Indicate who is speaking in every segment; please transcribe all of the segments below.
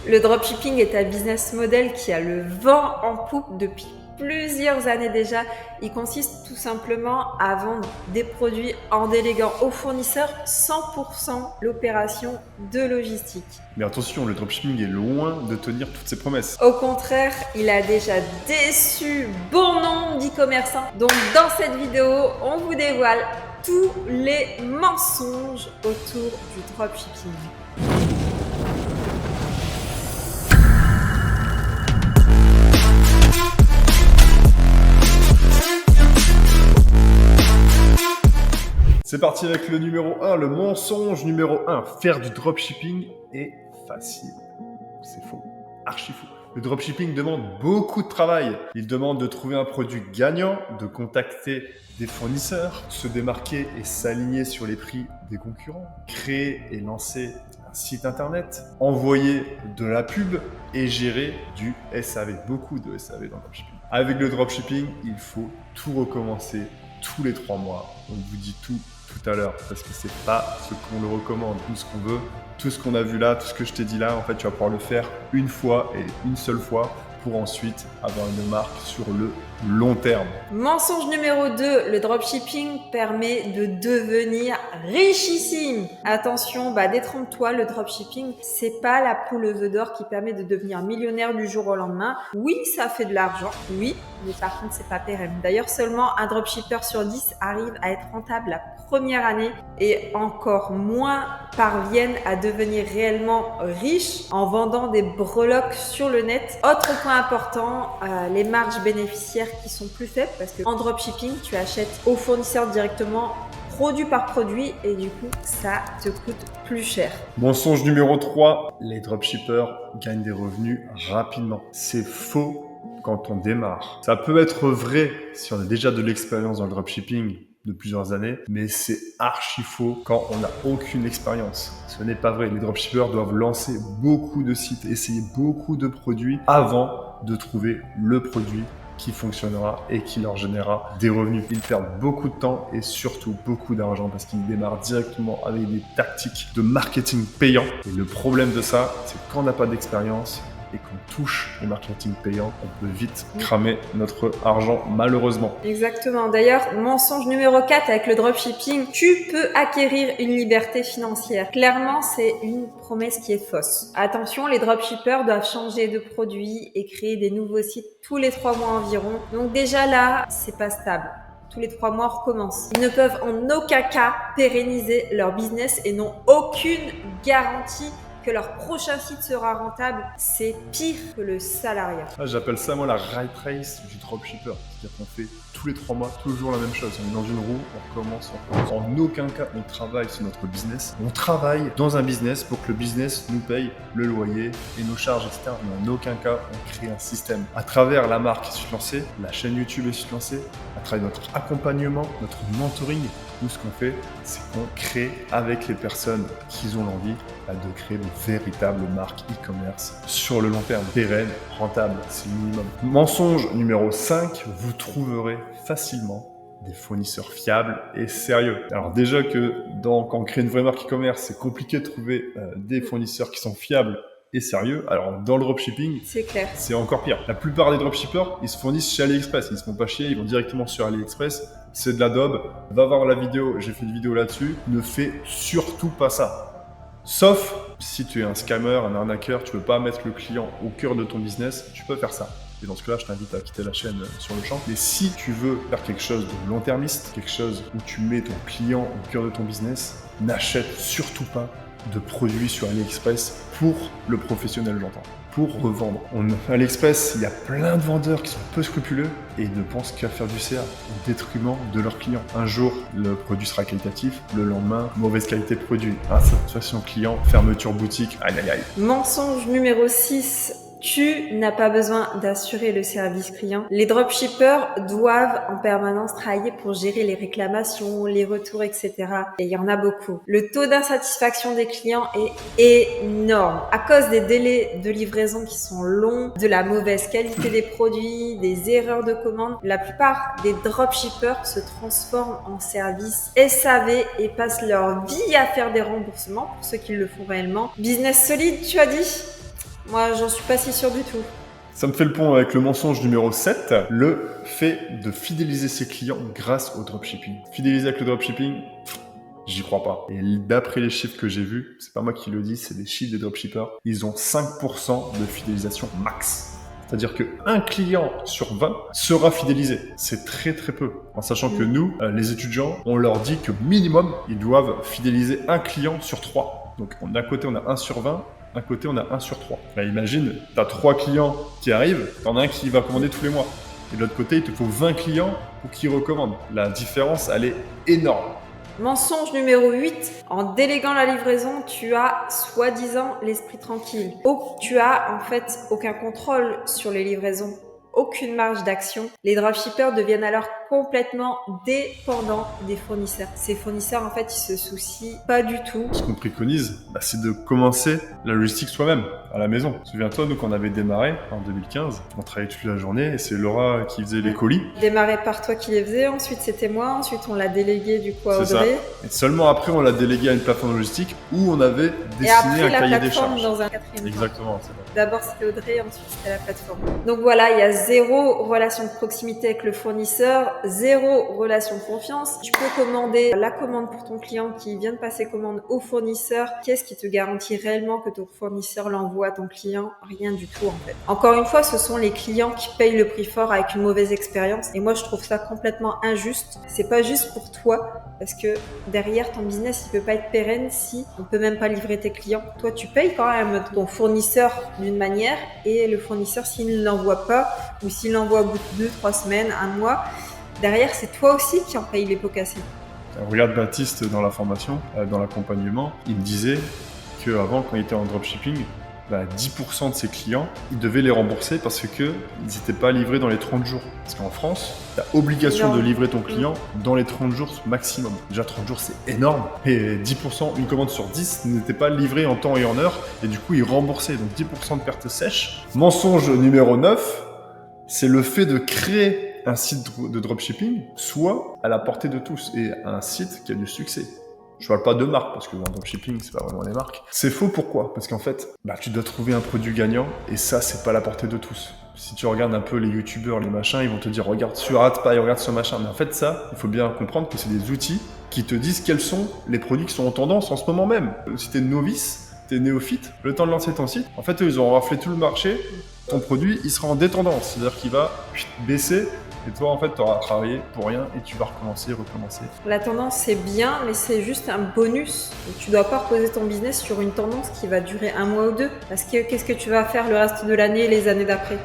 Speaker 1: Le dropshipping est un business model qui a le vent en poupe depuis plusieurs années déjà. Il consiste tout simplement à vendre des produits en déléguant aux fournisseurs 100% l'opération de logistique.
Speaker 2: Mais attention, le dropshipping est loin de tenir toutes ses promesses.
Speaker 1: Au contraire, il a déjà déçu bon nombre d'e-commerçants. Donc dans cette vidéo, on vous dévoile tous les mensonges autour du dropshipping.
Speaker 2: C'est parti avec le numéro 1, le mensonge numéro 1. Faire du dropshipping est facile. C'est faux, archi faux. Le dropshipping demande beaucoup de travail. Il demande de trouver un produit gagnant, de contacter des fournisseurs, se démarquer et s'aligner sur les prix des concurrents, créer et lancer un site internet, envoyer de la pub et gérer du SAV. Beaucoup de SAV dans le dropshipping. Avec le dropshipping, il faut tout recommencer tous les 3 mois. On vous dit tout à l'heure parce que c'est pas ce qu'on le recommande. Tout ce qu'on veut, tout ce qu'on a vu là, tout ce que je t'ai dit là, en fait, tu vas pouvoir le faire une fois et une seule fois pour ensuite avoir une marque sur le long terme.
Speaker 1: Mensonge numéro 2, le dropshipping permet de devenir richissime. Attention, détrompe-toi, le dropshipping, c'est pas la poule aux œufs d'or qui permet de devenir millionnaire du jour au lendemain. Oui, ça fait de l'argent, oui, mais par contre, c'est pas pérenne. D'ailleurs, seulement un dropshipper sur 10 arrive à être rentable la première année et encore moins parviennent à devenir réellement riches en vendant des breloques sur le net. Autre point important, les marges bénéficiaires qui sont plus faibles parce que en dropshipping, tu achètes au fournisseur directement produit par produit et du coup, ça te coûte plus cher.
Speaker 2: Mensonge numéro 3, les dropshippers gagnent des revenus rapidement. C'est faux quand on démarre. Ça peut être vrai si on a déjà de l'expérience dans le dropshipping de plusieurs années, mais c'est archi faux quand on n'a aucune expérience. Ce n'est pas vrai. Les dropshippers doivent lancer beaucoup de sites, essayer beaucoup de produits avant de trouver le produit qui fonctionnera et qui leur générera des revenus. Ils perdent beaucoup de temps et surtout beaucoup d'argent parce qu'ils démarrent directement avec des tactiques de marketing payant. Et le problème de ça, c'est que quand on n'a pas d'expérience et qu'on touche au marketing payant, on peut vite cramer notre argent malheureusement.
Speaker 1: Exactement. D'ailleurs, mensonge numéro 4 avec le dropshipping, tu peux acquérir une liberté financière. Clairement, c'est une promesse qui est fausse. Attention, les dropshippers doivent changer de produit et créer des nouveaux sites tous les 3 mois environ. Donc déjà là, c'est pas stable. Tous les 3 mois, on recommence. Ils ne peuvent en aucun cas pérenniser leur business et n'ont aucune garantie que leur prochain site sera rentable. C'est pire que le salariat.
Speaker 2: J'appelle ça moi la rat race du dropshipper. C'est-à-dire qu'on fait tous les 3 mois toujours la même chose. On est dans une roue, on recommence. En aucun cas on travaille sur notre business. On travaille dans un business pour que le business nous paye le loyer et nos charges, etc. Mais en aucun cas on crée un système. À travers la marque Site Lancé, la chaîne YouTube Site Lancé, à travers notre accompagnement, notre mentoring, tout ce qu'on fait, c'est qu'on crée avec les personnes qui ont l'envie de créer de véritables marques e-commerce sur le long terme, pérennes, rentables, c'est le minimum. Mensonge numéro 5, vous trouverez facilement des fournisseurs fiables et sérieux. Alors déjà que quand on crée une vraie marque e-commerce, c'est compliqué de trouver des fournisseurs qui sont fiables et sérieux. Alors dans le dropshipping,
Speaker 1: c'est clair,
Speaker 2: c'est encore pire. La plupart des dropshippers, ils se fournissent chez AliExpress. Ils se font pas chier, ils vont directement sur AliExpress. C'est de la daube. Va voir la vidéo, j'ai fait une vidéo là-dessus. Ne fais surtout pas ça. Sauf si tu es un scammer, un arnaqueur, tu veux pas mettre le client au cœur de ton business, tu peux faire ça. Et dans ce cas-là, je t'invite à quitter la chaîne sur le champ. Mais si tu veux faire quelque chose de long-termiste, quelque chose où tu mets ton client au cœur de ton business, n'achète surtout pas de produits sur AliExpress pour le professionnel, j'entends. Pour revendre. À AliExpress, il y a plein de vendeurs qui sont peu scrupuleux et ne pensent qu'à faire du CA au détriment de leurs clients. Un jour, le produit sera qualitatif, le lendemain, mauvaise qualité de produit. Satisfaction client, fermeture boutique, aïe aïe aïe.
Speaker 1: Mensonge numéro 6. Tu n'as pas besoin d'assurer le service client. Les dropshippers doivent en permanence travailler pour gérer les réclamations, les retours, etc. Et il y en a beaucoup. Le taux d'insatisfaction des clients est énorme à cause des délais de livraison qui sont longs, de la mauvaise qualité des produits, des erreurs de commande. La plupart des dropshippers se transforment en service SAV et passent leur vie à faire des remboursements pour ceux qui le font réellement. Business solide, tu as dit ? Moi, j'en suis pas si sûre du tout.
Speaker 2: Ça me fait le pont avec le mensonge numéro 7, le fait de fidéliser ses clients grâce au dropshipping. Fidéliser avec le dropshipping, j'y crois pas. Et d'après les chiffres que j'ai vus, c'est pas moi qui le dis, c'est des chiffres des dropshippers, ils ont 5% de fidélisation max. C'est-à-dire qu'un client sur 20 sera fidélisé. C'est très très peu. En sachant que nous, les étudiants, on leur dit que minimum, ils doivent fidéliser un client sur 3. Donc d'un côté, on a 1 sur 20. D'un côté, on a 1 sur 3. Là, imagine, tu as 3 clients qui arrivent, tu en as un qui va commander tous les mois. Et de l'autre côté, il te faut 20 clients pour qu'ils recommandent. La différence, elle est énorme.
Speaker 1: Mensonge numéro 8, en déléguant la livraison, tu as soi-disant l'esprit tranquille. Tu as en fait aucun contrôle sur les livraisons, aucune marge d'action. Les dropshippers deviennent alors complètement dépendants des fournisseurs. Ces fournisseurs, en fait, ils se soucient pas du tout.
Speaker 2: Ce qu'on préconise, c'est de commencer la logistique soi-même, à la maison. Souviens-toi, nous, quand on avait démarré en 2015, on travaillait toute la journée et c'est Laura qui faisait les colis.
Speaker 1: Démarré par toi qui les faisais, ensuite c'était moi, ensuite on l'a délégué du coup à Audrey.
Speaker 2: C'est ça. Et seulement après, on l'a délégué à une plateforme logistique où on avait dessiné un cahier des charges.
Speaker 1: Dans un quatrième
Speaker 2: Exactement, c'est vrai.
Speaker 1: D'abord c'était Audrey, ensuite c'était la plateforme. Donc voilà, il y a 0 relation de proximité avec le fournisseur, 0 relation de confiance. Tu peux commander la commande pour ton client qui vient de passer commande au fournisseur. Qu'est-ce qui te garantit réellement que ton fournisseur l'envoie à ton client? Rien du tout en fait. Encore une fois, ce sont les clients qui payent le prix fort avec une mauvaise expérience. Et moi, je trouve ça complètement injuste. C'est pas juste pour toi parce que derrière ton business, il peut pas être pérenne si on peut même pas livrer tes clients. Toi, tu payes quand même ton fournisseur d'une manière et le fournisseur, s'il ne l'envoie pas ou s'il l'envoie au bout de 2-3 semaines, 1 mois, derrière, c'est toi aussi qui en paye les pots cassés.
Speaker 2: Regarde Baptiste dans la formation, dans l'accompagnement, il me disait qu'avant, quand il était en dropshipping, 10% de ses clients, il devait les rembourser parce qu'ils n'étaient pas livrés dans les 30 jours. Parce qu'en France, tu as obligation de livrer ton client dans les 30 jours maximum. Déjà 30 jours, c'est énorme. Et 10%, une commande sur 10 n'était pas livrée en temps et en heure. Et du coup, ils remboursaient. Donc 10% de perte sèche. Mensonge numéro 9, c'est le fait de créer un site de dropshipping soit à la portée de tous et un site qui a du succès. Je parle pas de marque parce que dans le dropshipping, c'est pas vraiment des marques. C'est faux, pourquoi? Parce qu'en fait, tu dois trouver un produit gagnant et ça, c'est pas à la portée de tous. Si tu regardes un peu les youtubeurs, les machins, ils vont te dire regarde sur AdPay, regarde ce machin. Mais en fait, ça, il faut bien comprendre que c'est des outils qui te disent quels sont les produits qui sont en tendance en ce moment même. Si t'es novice, t'es néophyte, le temps de lancer ton site, en fait, eux, ils ont raflé tout le marché. Ton produit, il sera en détendance, c'est-à-dire qu'il va baisser. Et toi, en fait, tu auras travaillé pour rien et tu vas recommencer.
Speaker 1: La tendance, c'est bien, mais c'est juste un bonus. Et tu dois pas reposer ton business sur une tendance qui va durer 1 mois ou 2. Parce que qu'est-ce que tu vas faire le reste de l'année et les années d'après?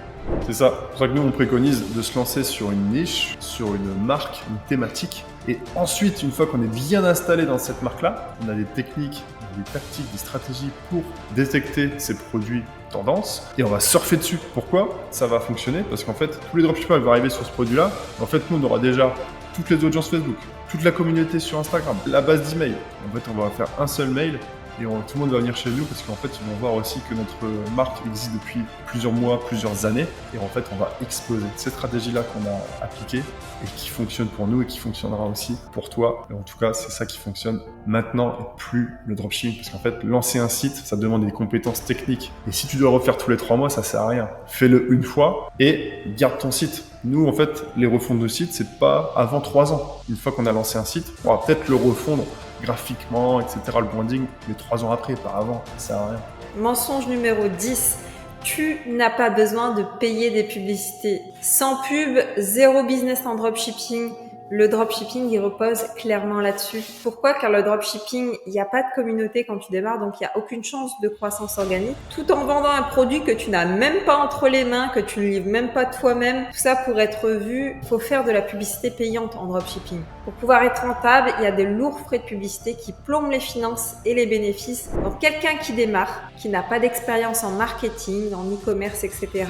Speaker 2: C'est ça. C'est pour ça que nous, on préconise de se lancer sur une niche, sur une marque, une thématique. Et ensuite, une fois qu'on est bien installé dans cette marque-là, on a des techniques, des tactiques, des stratégies pour détecter ces produits tendance et on va surfer dessus. Pourquoi ça va fonctionner? Parce qu'en fait, tous les dropshippers vont arriver sur ce produit-là. En fait, nous, on aura déjà toutes les audiences Facebook, toute la communauté sur Instagram, la base d'email. En fait, on va faire un seul mail et tout le monde va venir chez nous parce qu'en fait, ils vont voir aussi que notre marque existe depuis plusieurs mois, plusieurs années et en fait, on va exploser. Cette stratégie-là qu'on a appliquée et qui fonctionne pour nous et qui fonctionnera aussi pour toi. Et en tout cas, c'est ça qui fonctionne maintenant et plus le dropshipping parce qu'en fait, lancer un site, ça demande des compétences techniques. Et si tu dois le refaire tous les 3 mois, ça sert à rien. Fais-le une fois et garde ton site. Nous, en fait, les refontes de site, c'est pas avant 3 ans. Une fois qu'on a lancé un site, on va peut-être le refondre graphiquement, etc., le branding, mais 3 ans après, pas avant, ça sert à rien.
Speaker 1: Mensonge numéro 10. Tu n'as pas besoin de payer des publicités. Sans pub, 0 business en dropshipping. Le dropshipping, il repose clairement là-dessus. Pourquoi? Car le dropshipping, il n'y a pas de communauté quand tu démarres, donc il n'y a aucune chance de croissance organique. Tout en vendant un produit que tu n'as même pas entre les mains, que tu ne livres même pas toi-même, tout ça pour être vu, il faut faire de la publicité payante en dropshipping. Pour pouvoir être rentable, il y a des lourds frais de publicité qui plombent les finances et les bénéfices. Donc quelqu'un qui démarre, qui n'a pas d'expérience en marketing, en e-commerce, etc.,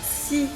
Speaker 1: si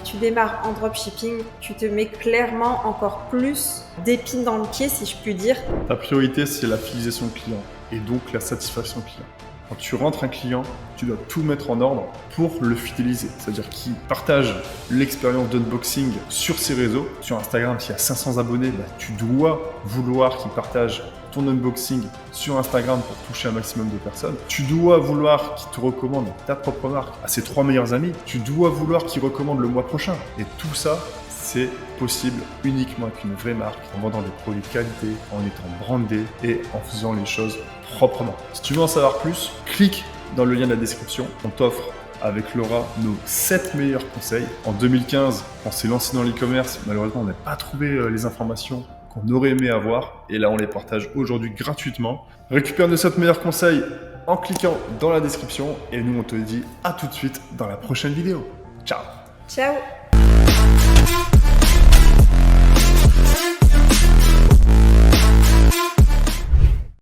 Speaker 1: tu démarres en dropshipping, tu te mets clairement encore plus d'épines dans le pied, si je puis dire.
Speaker 2: Ta priorité, c'est la fidélisation client et donc la satisfaction client. quand tu rentres un client, tu dois tout mettre en ordre pour le fidéliser. C'est-à-dire qu'il partage l'expérience d'unboxing sur ses réseaux. Sur Instagram, s'il y a 500 abonnés, tu dois vouloir qu'il partage ton unboxing sur Instagram pour toucher un maximum de personnes. Tu dois vouloir qu'il te recommande ta propre marque à ses 3 meilleurs amis. Tu dois vouloir qu'il recommande le mois prochain. Et tout ça, c'est possible uniquement avec une vraie marque, en vendant des produits de qualité, en étant brandé et en faisant les choses proprement. Si tu veux en savoir plus, clique dans le lien de la description. On t'offre avec Laura nos 7 meilleurs conseils. En 2015, on s'est lancé dans l'e-commerce. Malheureusement, on n'a pas trouvé les informations qu'on aurait aimé avoir. Et là, on les partage aujourd'hui gratuitement. Récupère nos 7 meilleurs conseils en cliquant dans la description. Et nous, on te dit à tout de suite dans la prochaine vidéo. Ciao!
Speaker 1: Ciao!